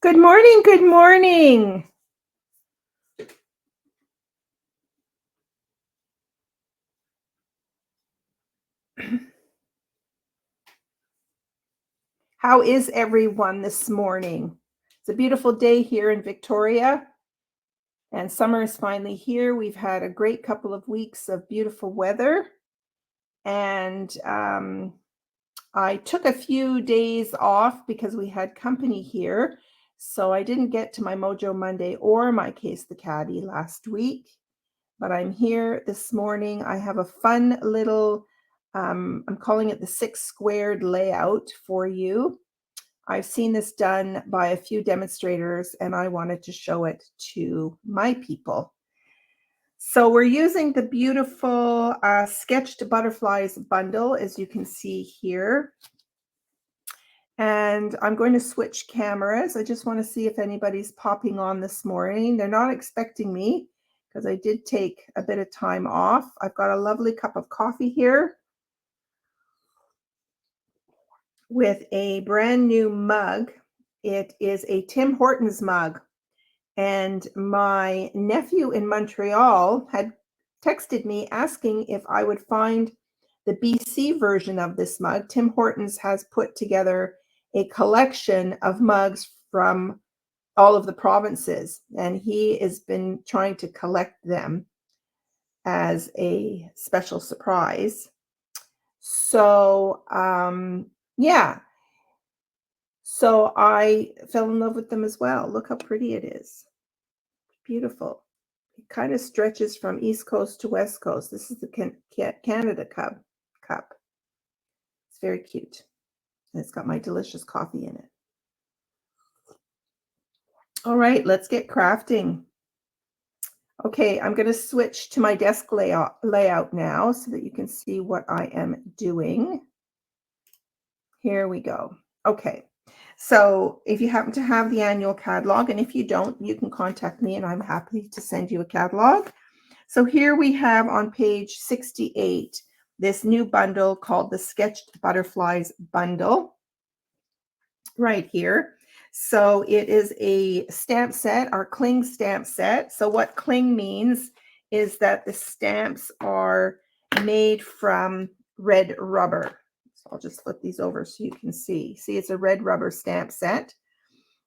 Good morning, good morning. How is everyone this morning? It's a beautiful day here in Victoria, and summer is finally here. We've had a great couple of weeks of beautiful weather, and I took a few days off because we had company here, so I didn't get to my Mojo Monday or my Case the Caddy last week, but I'm here this morning. I have a fun little, I'm calling it the 6 squared layout for you. I've seen this done by a few demonstrators, and I wanted to show it to my people. So we're using the beautiful Sketched Butterflies bundle, as you can see here. And I'm going to switch cameras. I just want to see if anybody's popping on this morning. They're not expecting me because I did take a bit of time off. I've got a lovely cup of coffee here with a brand new mug. It is a Tim Hortons mug. And my nephew in Montreal had texted me asking if I would find the BC version of this mug. Tim Hortons has put together a collection of mugs from all of the provinces, and he has been trying to collect them as a special surprise. So, yeah. So I fell in love with them as well. Look how pretty it is. Beautiful. It kind of stretches from East Coast to West Coast. This is the Canada cup. It's very cute. And it's got my delicious coffee in it. All right, let's get crafting. Okay, I'm going to switch to my desk layout now so that you can see what I am doing. Here we go. Okay, so if you happen to have the annual catalog, and if you don't, you can contact me and I'm happy to send you a catalog. So here we have on page 68 this new bundle called the Sketched Butterflies bundle right here. So it is a stamp set, our cling stamp set. So what cling means is that the stamps are made from red rubber. So I'll just flip these over so you can see. See, it's a red rubber stamp set.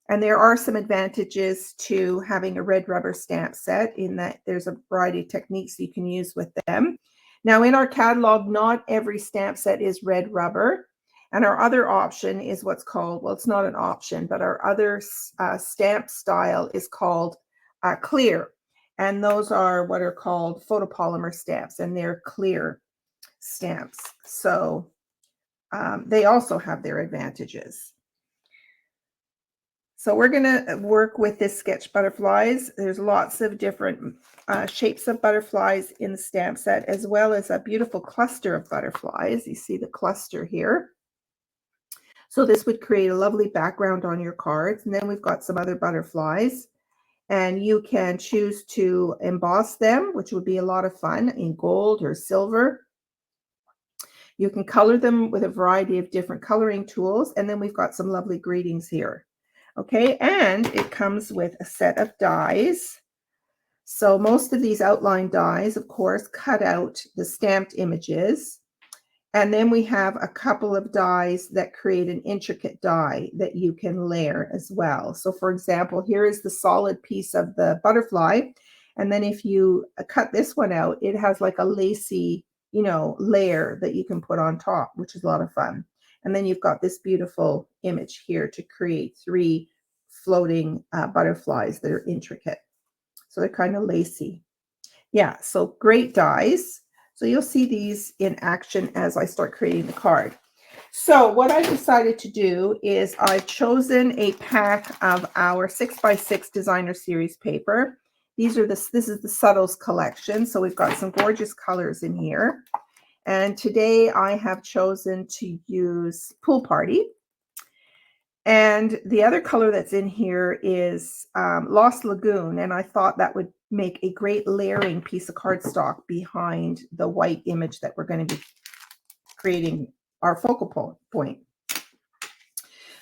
And there are some advantages to having a red rubber stamp set in that there's a variety of techniques you can use with them. Now in our catalog, not every stamp set is red rubber. And our other option is what's called, well, it's not an option, but our other stamp style is called clear. And those are what are called photopolymer stamps, and they're clear stamps. So they also have their advantages. So we're going to work with this Sketch Butterflies. There's lots of different shapes of butterflies in the stamp set, as well as a beautiful cluster of butterflies. You see the cluster here. So this would create a lovely background on your cards. And then we've got some other butterflies. And you can choose to emboss them, which would be a lot of fun, in gold or silver. You can color them with a variety of different coloring tools. And then we've got some lovely greetings here. Okay, and it comes with a set of dies. So most of these outline dies, of course, cut out the stamped images. And then we have a couple of dies that create an intricate die that you can layer as well. So for example, here is the solid piece of the butterfly. And then if you cut this one out, it has like a lacy, layer that you can put on top, which is a lot of fun. And then you've got this beautiful image here to create 3 floating butterflies that are intricate. So they're kind of lacy. Yeah, so great dies. So you'll see these in action as I start creating the card. So what I decided to do is I've chosen a pack of our 6x6 designer series paper. This is the Subtles collection. So we've got some gorgeous colors in here. And today I have chosen to use Pool Party. And the other color that's in here is Lost Lagoon. And I thought that would make a great layering piece of cardstock behind the white image that we're going to be creating our focal point.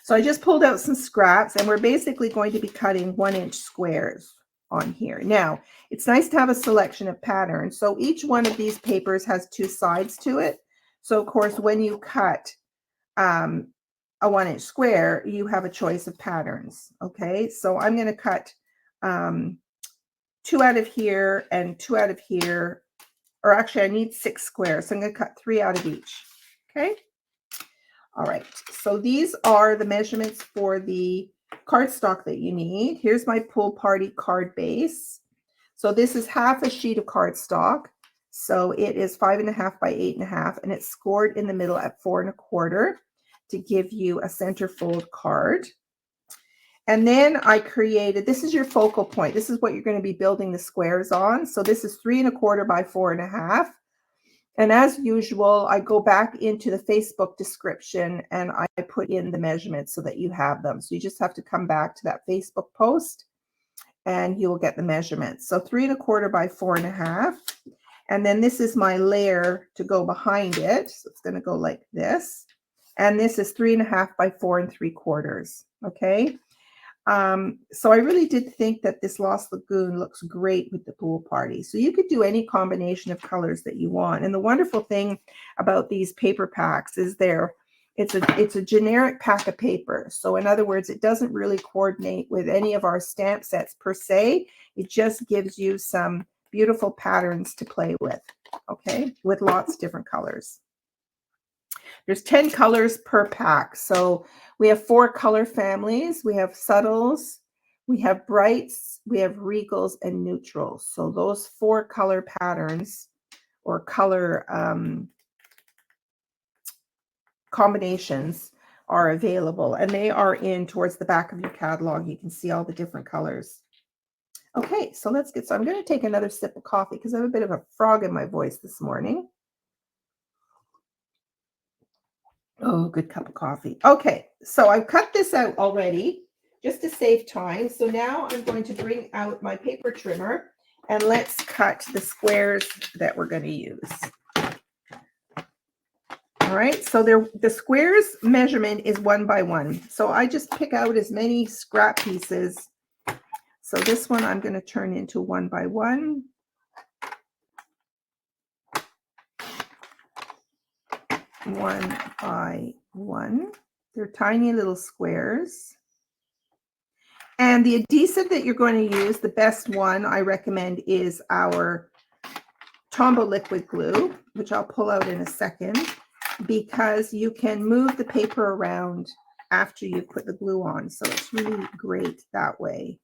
So I just pulled out some scraps, and we're basically going to be cutting 1-inch squares on here. Now, it's nice to have a selection of patterns. So each one of these papers has 2 sides to it. So of course, when you cut a 1-inch square, you have a choice of patterns. Okay, so I'm going to cut 2 out of here and 2 out of here, or actually I need 6 squares. So I'm going to cut 3 out of each. Okay. All right, so these are the measurements for the cardstock that you need. Here's my Pool Party card base. So this is half a sheet of cardstock. So it is 5.5 by 8.5, and it's scored in the middle at 4 1/4 to give you a centerfold card. And then I created, this is your focal point. This is what you're going to be building the squares on. So this is 3 1/4 by 4.5. And as usual, I go back into the Facebook description and I put in the measurements so that you have them. So you just have to come back to that Facebook post and you will get the measurements. So 3 1/4 by 4.5. And then this is my layer to go behind it. So it's going to go like this. And this is 3.5 by 4 3/4. Okay. So I really did think that this Lost Lagoon looks great with the Pool Party. So you could do any combination of colors that you want. And the wonderful thing about these paper packs is it's a generic pack of paper. So in other words, it doesn't really coordinate with any of our stamp sets per se. It just gives you some beautiful patterns to play with, okay, with lots of different colors. There's 10 colors per pack. So we have 4 color families. We have subtles, we have brights, we have regals, and neutrals. So those 4 color patterns or color combinations are available, and they are in towards the back of your catalog. You can see all the different colors. Okay, so let's get, so I'm going to take another sip of coffee because I have a bit of a frog in my voice this morning. Oh, good cup of coffee. Okay, so I've cut this out already just to save time. So now I'm going to bring out my paper trimmer and let's cut the squares that we're going to use. All right, so the squares measurement is 1 by 1. So I just pick out as many scrap pieces. So this one I'm going to turn into 1 by 1. One by one. They're tiny little squares. And the adhesive that you're going to use, the best one I recommend is our Tombow liquid glue, which I'll pull out in a second, because you can move the paper around after you put the glue on. So it's really great that way.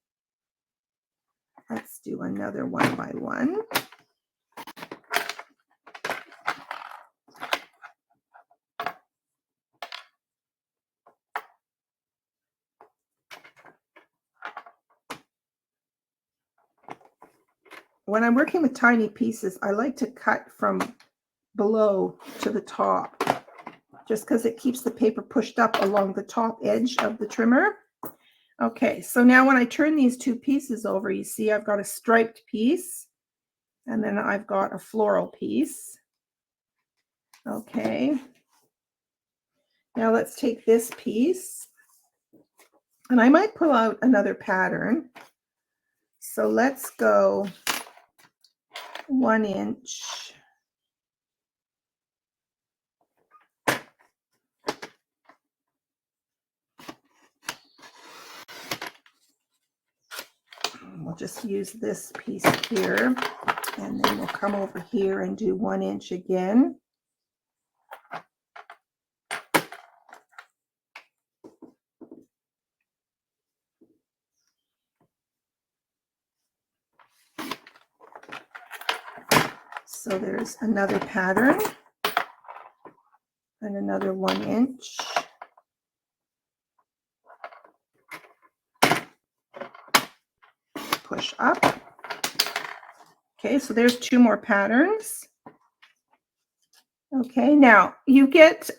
Let's do another 1 by 1. When I'm working with tiny pieces, I like to cut from below to the top, just because it keeps the paper pushed up along the top edge of the trimmer. Okay, so now when I turn these 2 pieces over, you see I've got a striped piece, and then I've got a floral piece. Okay, now let's take this piece, and I might pull out another pattern. So let's go 1 inch. We'll just use this piece here, and then we'll come over here and do 1 inch again. So there's another pattern and another 1 inch. Push up. Okay, so there's 2 more patterns. Okay, now you get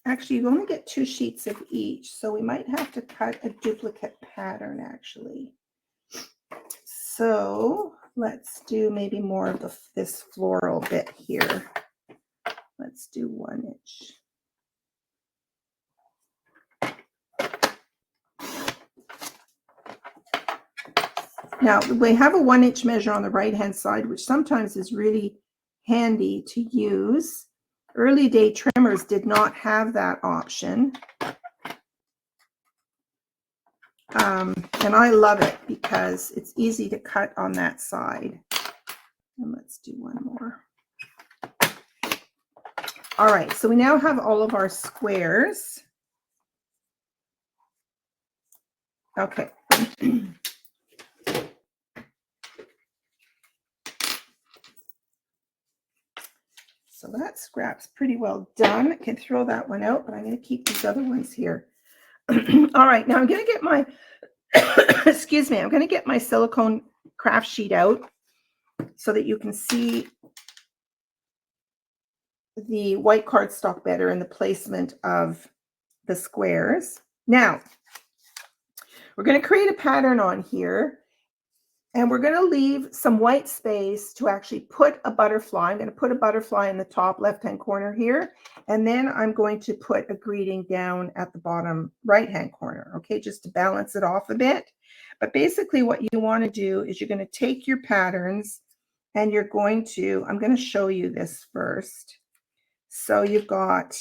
actually you only get 2 sheets of each, so we might have to cut a duplicate pattern actually. So Let's do maybe more of this floral bit here. Let's do 1 inch. Now, we have a 1 inch measure on the right-hand side, which sometimes is really handy to use. Early day trimmers did not have that option. And I love it because it's easy to cut on that side. And let's do one more. All right, so we now have all of our squares. Okay. So that scrap's pretty well done. I can throw that one out, but I'm going to keep these other ones here. All right, now I'm going to get my, excuse me, I'm going to get my silicone craft sheet out so that you can see the white cardstock better and the placement of the squares. Now, we're going to create a pattern on here, and we're going to leave some white space to actually put a butterfly. I'm going to put a butterfly in the top left-hand corner here, and then I'm going to put a greeting down at the bottom right-hand corner, okay, just to balance it off a bit. But basically what you want to do is you're going to take your patterns and you're going to, I'm going to show you this first. So you've got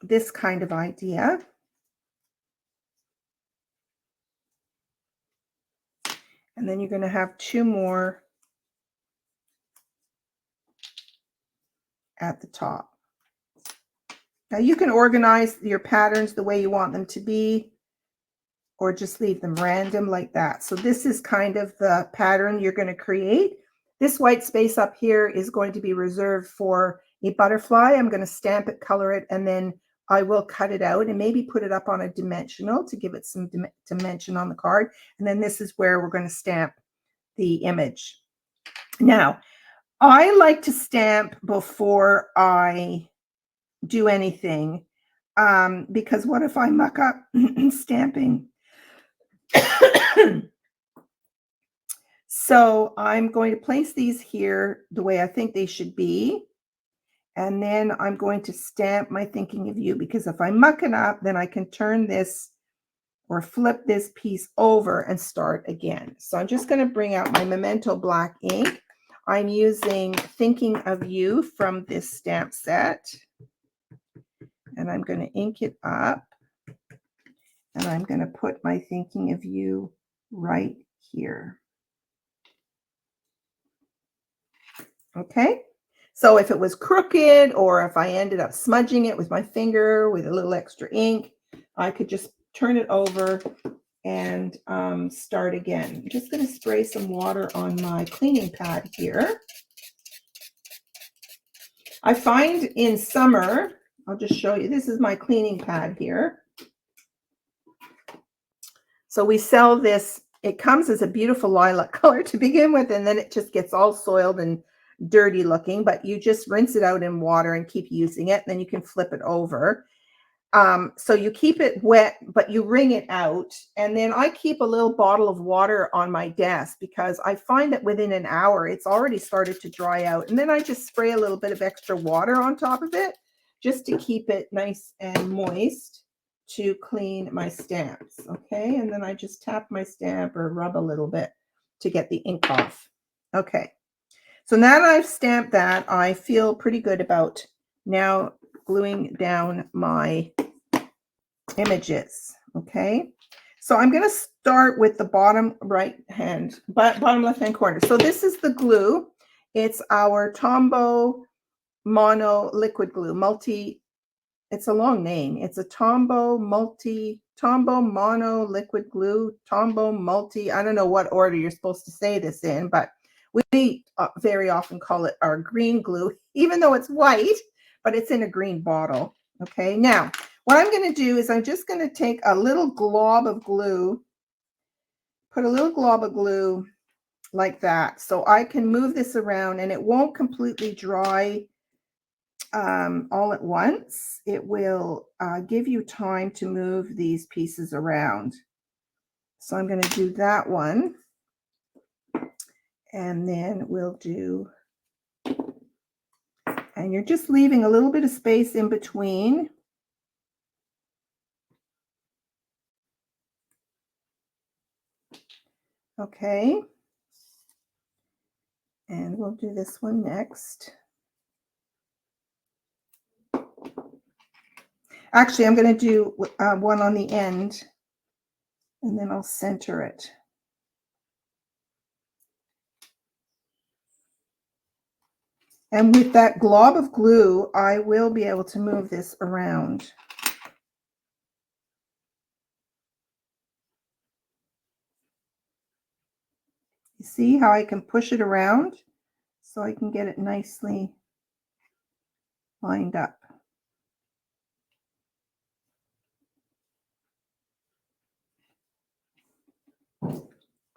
this kind of idea. And then you're going to have two more at the top. Now you can organize your patterns the way you want them to be, or just leave them random like that. So this is kind of the pattern you're going to create. This white space up here is going to be reserved for a butterfly. I'm going to stamp it, color it, and then I will cut it out and maybe put it up on a dimensional to give it some dimension on the card. And then this is where we're going to stamp the image. Now, I like to stamp before I do anything, because what if I muck up stamping? So I'm going to place these here the way I think they should be. And then I'm going to stamp my thinking of you, because if I muck it up, then I can turn this or flip this piece over and start again. So I'm just going to bring out my Memento black ink. I'm using Thinking of You from this stamp set. And I'm going to ink it up. And I'm going to put my Thinking of You right here. Okay. So if it was crooked, or if I ended up smudging it with my finger with a little extra ink, I could just turn it over and start again. I'm just going to spray some water on my cleaning pad here. I find in summer, I'll just show you, this is my cleaning pad here. So we sell this, it comes as a beautiful lilac color to begin with, and then it just gets all soiled and dirty looking, but you just rinse it out in water and keep using it. And then you can flip it over. So you keep it wet, but you wring it out. And then I keep a little bottle of water on my desk, because I find that within an hour, it's already started to dry out. And then I just spray a little bit of extra water on top of it, just to keep it nice and moist to clean my stamps. Okay. And then I just tap my stamp or rub a little bit to get the ink off. Okay. So now that I've stamped that, I feel pretty good about now gluing down my images. Okay. So I'm going to start with the bottom bottom left hand corner. So this is the glue. It's our Tombow Mono Liquid Glue. It's a long name. It's a Tombow Mono Liquid Glue, Tombow Multi. I don't know what order you're supposed to say this in, but we very often call it our green glue, even though it's white, but it's in a green bottle. Okay, now what I'm going to do is I'm just going to take a little glob of glue, put a little glob of glue like that, so I can move this around and it won't completely dry all at once, it will give you time to move these pieces around. So I'm going to do that one. And then we'll do, and you're just leaving a little bit of space in between. Okay. And we'll do this one next. Actually, I'm going to do one on the end, and then I'll center it. And with that glob of glue, I will be able to move this around. You see how I can push it around so I can get it nicely lined up.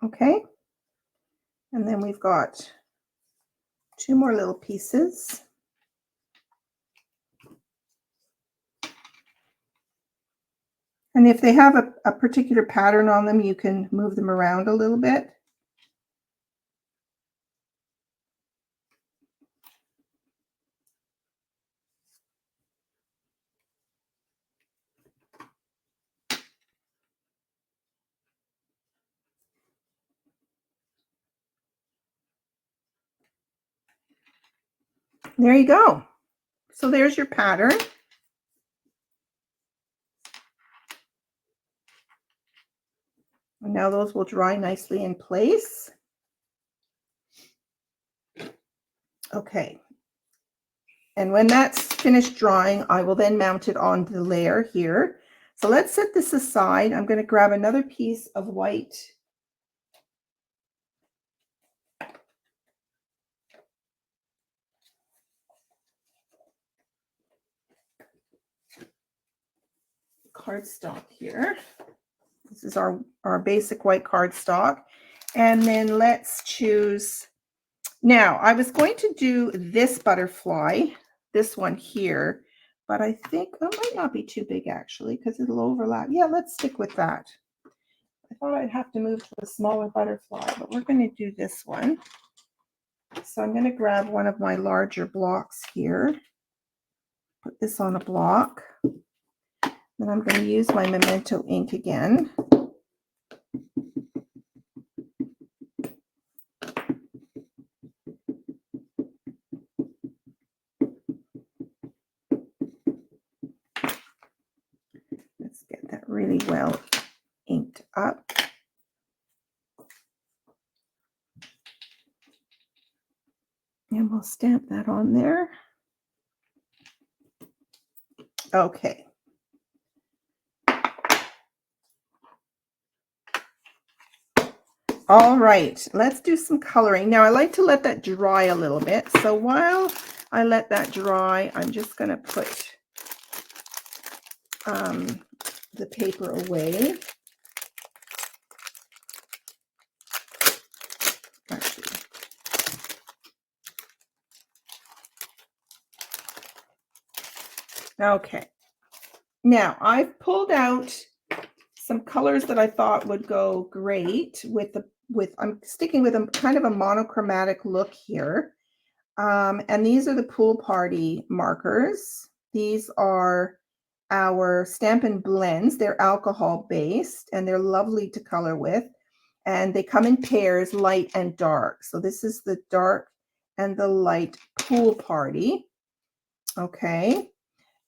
Okay, and then we've got two more little pieces. And if they have a particular pattern on them, you can move them around a little bit. There you go. So there's your pattern. And now those will dry nicely in place. Okay. And when that's finished drying, I will then mount it on the layer here. So let's set this aside. I'm going to grab another piece of white cardstock here. This is our basic white cardstock. And then let's choose. Now, I was going to do this butterfly, this one here, but I think that might not be too big actually because it'll overlap. Yeah, let's stick with that. I thought I'd have to move to a smaller butterfly, but we're going to do this one. So I'm going to grab one of my larger blocks here, put this on a block. Then I'm going to use my Memento ink again. Let's get that really well inked up. And we'll stamp that on there. Okay. All right, let's do some coloring. Now I like to let that dry a little bit. So while I let that dry, I'm just going to put the paper away. Actually. Okay. Now I've pulled out some colors that I thought would go great with I'm sticking with a kind of a monochromatic look here. And these are the Pool Party markers. These are our Stampin' Blends. They're alcohol based and they're lovely to color with. And they come in pairs, light and dark. So this is the dark and the light Pool Party. Okay.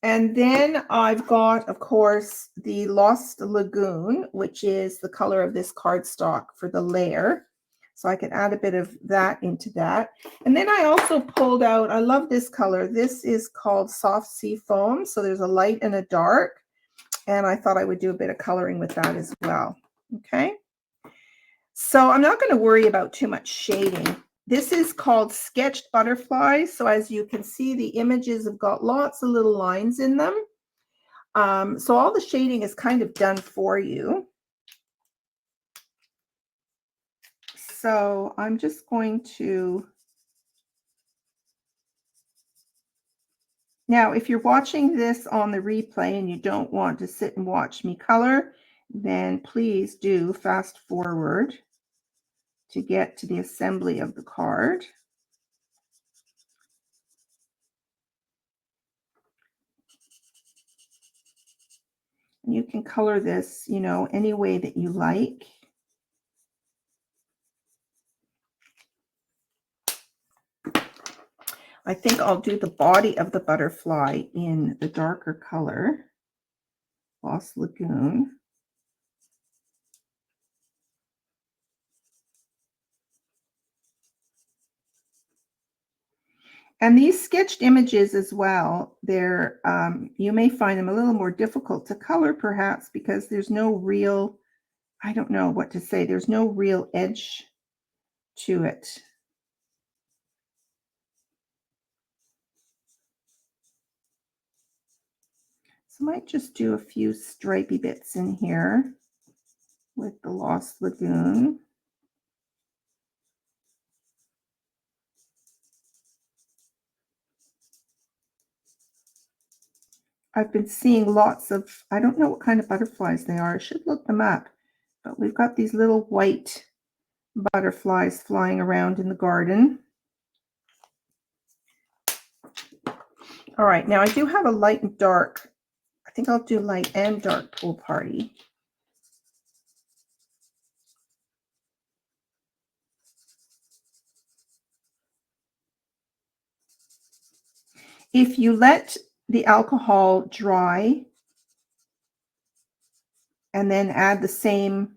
And then I've got, of course, the Lost Lagoon, which is the color of this cardstock for the layer. So I can add a bit of that into that. And then I also pulled out, I love this color. This is called Soft Sea Foam. So there's a light and a dark. And I thought I would do a bit of coloring with that as well. Okay. So I'm not going to worry about too much shading. This is called Sketched Butterflies. So as you can see, the images have got lots of little lines in them. So all the shading is kind of done for you. So I'm just going to Now, if you're watching this on the replay and you don't want to sit and watch me color, then please do fast forward to get to the assembly of the card. And you can color this, you know, any way that you like. I think I'll do the body of the butterfly in the darker color, Lost Lagoon. And these sketched images as well, they're you may find them a little more difficult to color perhaps because there's no real, I don't know what to say, there's no real edge to it. So I might just do a few stripy bits in here with the Lost Lagoon. I've been seeing lots of, I don't know what kind of butterflies they are. I should look them up. But we've got these little white butterflies flying around in the garden. All right, now I do have a light and dark. I think I'll do light and dark pool party. If you let the alcohol dry and then add the same,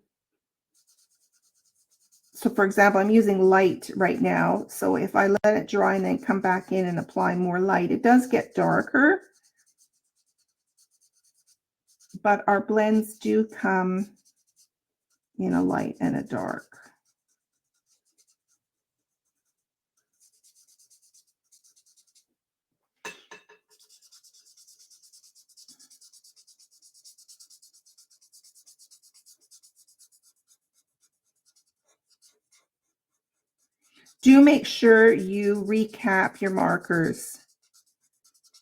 so for example, I'm using light right now. So if I let it dry and then come back in and apply more light, it does get darker. But our blends do come in a light and a dark. Do make sure you recap your markers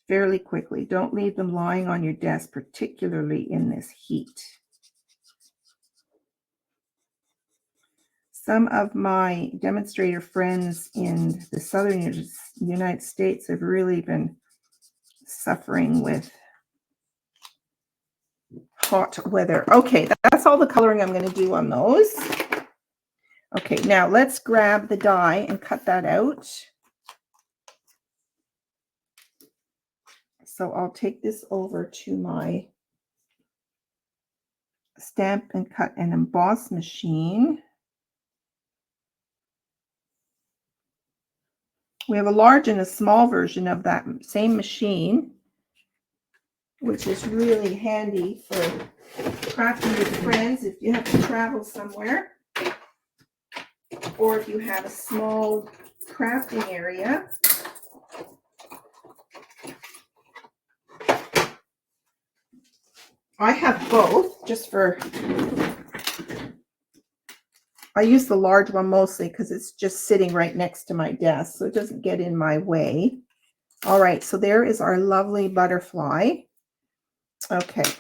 fairly quickly. Don't leave them lying on your desk, particularly in this heat. Some of my demonstrator friends in the southern United States have really been suffering with hot weather. Okay, that's all the coloring I'm going to do on those. Okay, now let's grab the die and cut that out. So I'll take this over to my Stamp and Cut and Emboss machine. We have a large and a small version of that same machine, which is really handy for crafting with friends if you have to travel somewhere, or if you have a small crafting area. I have both, just for, I use the large one mostly because it's just sitting right next to my desk, so it doesn't get in my way. All right, so there is our lovely butterfly. Okay,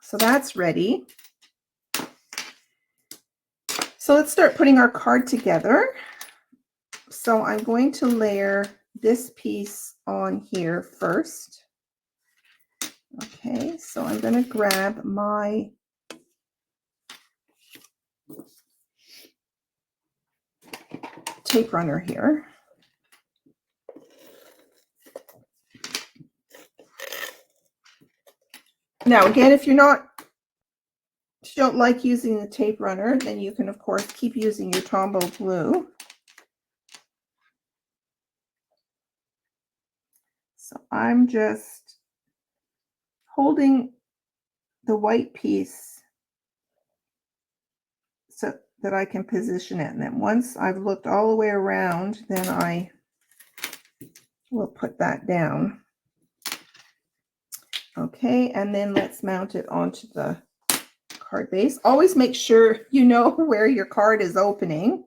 so that's ready. So let's start putting our card together. So I'm going to layer this piece on here first. Okay, so I'm going to grab my tape runner here. Now, again, if you don't like using the tape runner, then you can, of course, keep using your Tombow glue. So I'm just holding the white piece so that I can position it. And then once I've looked all the way around, then I will put that down. Okay, and then let's mount it onto the card base. Always make sure you know where your card is opening.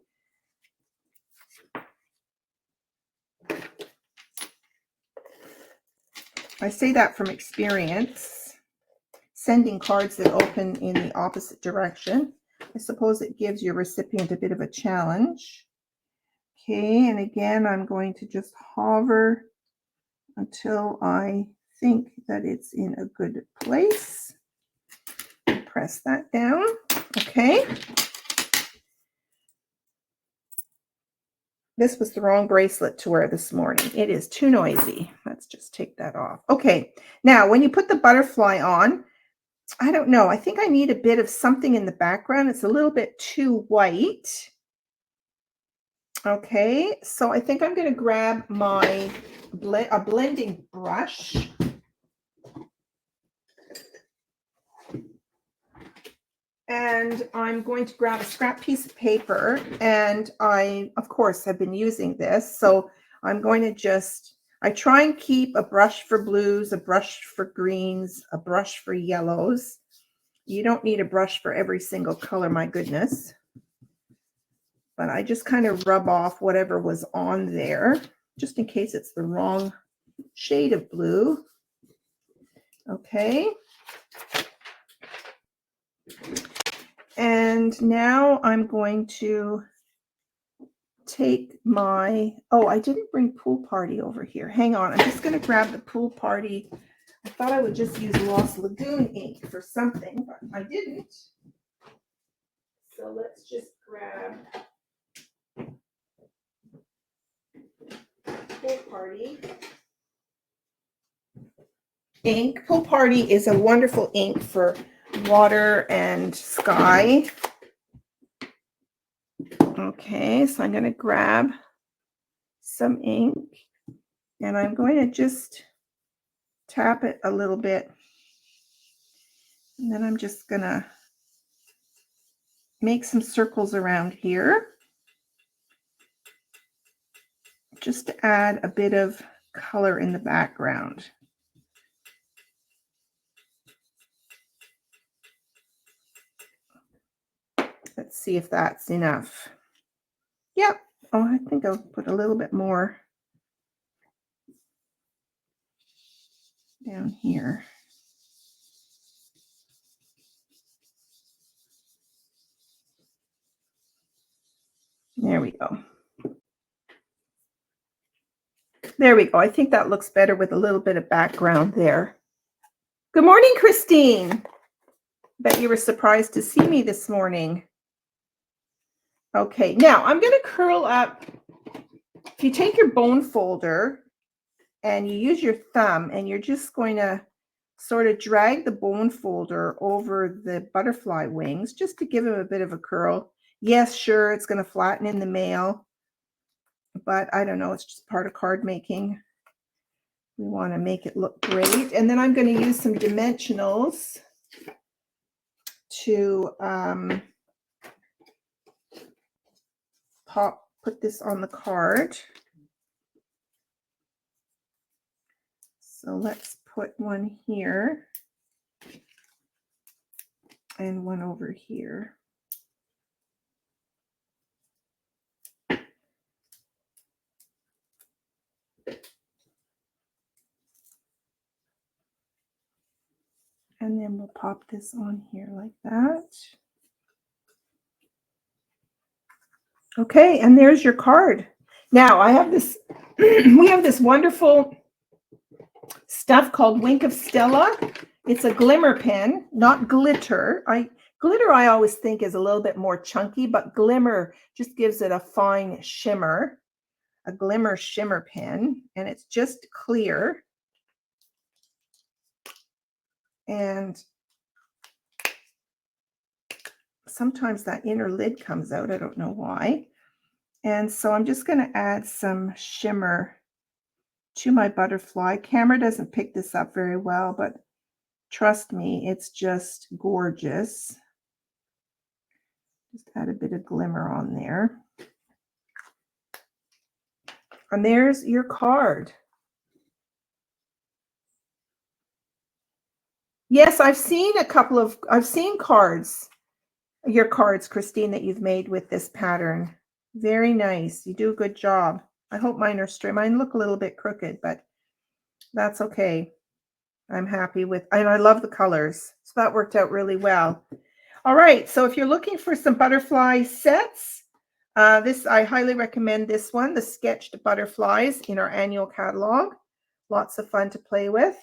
I say that from experience. Sending cards that open in the opposite direction. I suppose it gives your recipient a bit of a challenge. Okay, and again, I'm going to just hover until I think that it's in a good place. Press that down. Okay. This was the wrong bracelet to wear this morning. It is too noisy. Let's just take that off. Okay, now when you put the butterfly on, I don't know. I think I need a bit of something in the background. It's a little bit too white. Okay, so I think I'm going to grab my blending brush. And I'm going to grab a scrap piece of paper, and I, of course, have been using this. So I'm going to just, I try and keep a brush for blues, a brush for greens, a brush for yellows. You don't need a brush for every single color, my goodness. But I just kind of rub off whatever was on there, just in case it's the wrong shade of blue. Okay. And now I'm going to take my, oh, I didn't bring Pool Party over here. Hang on, I'm just going to grab the Pool Party. I thought I would just use Lost Lagoon ink for something, but I didn't. So let's just grab Pool Party ink. Pool Party is a wonderful ink for water and sky. Okay, so I'm going to grab some ink, and I'm going to just tap it a little bit, and then I'm just going to make some circles around here just to add a bit of color in the background. Let's see if that's enough. Yep. Oh, I think I'll put a little bit more down here. There we go. There we go. I think that looks better with a little bit of background there. Good morning, Christine. Bet you were surprised to see me this morning. Okay, now I'm going to curl up. If you take your bone folder and you use your thumb, and you're just going to sort of drag the bone folder over the butterfly wings just to give them a bit of a curl. Yes, sure, it's going to flatten in the mail, but I don't know, it's just part of card making. We want to make it look great. And then I'm going to use some dimensionals to put this on the card. So let's put one here and one over here. And then we'll pop this on here like that. Okay, and there's your card. Now I have this, we have this wonderful stuff called Wink of Stella. It's a glimmer pen, not glitter. Glitter I always think is a little bit more chunky, but glimmer just gives it a fine shimmer. A glimmer shimmer pen, and it's just clear. And sometimes that inner lid comes out. I don't know why. And so I'm just going to add some shimmer to my butterfly. Camera doesn't pick this up very well, but trust me, it's just gorgeous. Just add a bit of glimmer on there. And there's your card. Yes, I've seen cards, your cards, Christine, that you've made with this pattern. Very nice. You do a good job. I hope mine are straight. Mine look a little bit crooked, but that's okay. I'm happy with, and I love the colors. So that worked out really well. All right, so if you're looking for some butterfly sets, I highly recommend this one, the Sketched Butterflies in our annual catalog. Lots of fun to play with.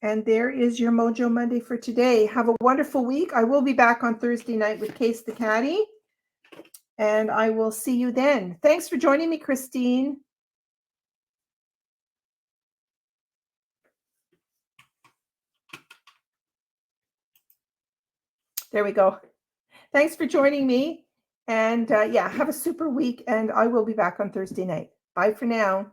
And there is your Mojo Monday for today. Have a wonderful week. I will be back on Thursday night with Case the Caddy, and I will see you then. Thanks for joining me, Christine. There we go. Thanks for joining me. And yeah, have a super week, and I will be back on Thursday night. Bye for now.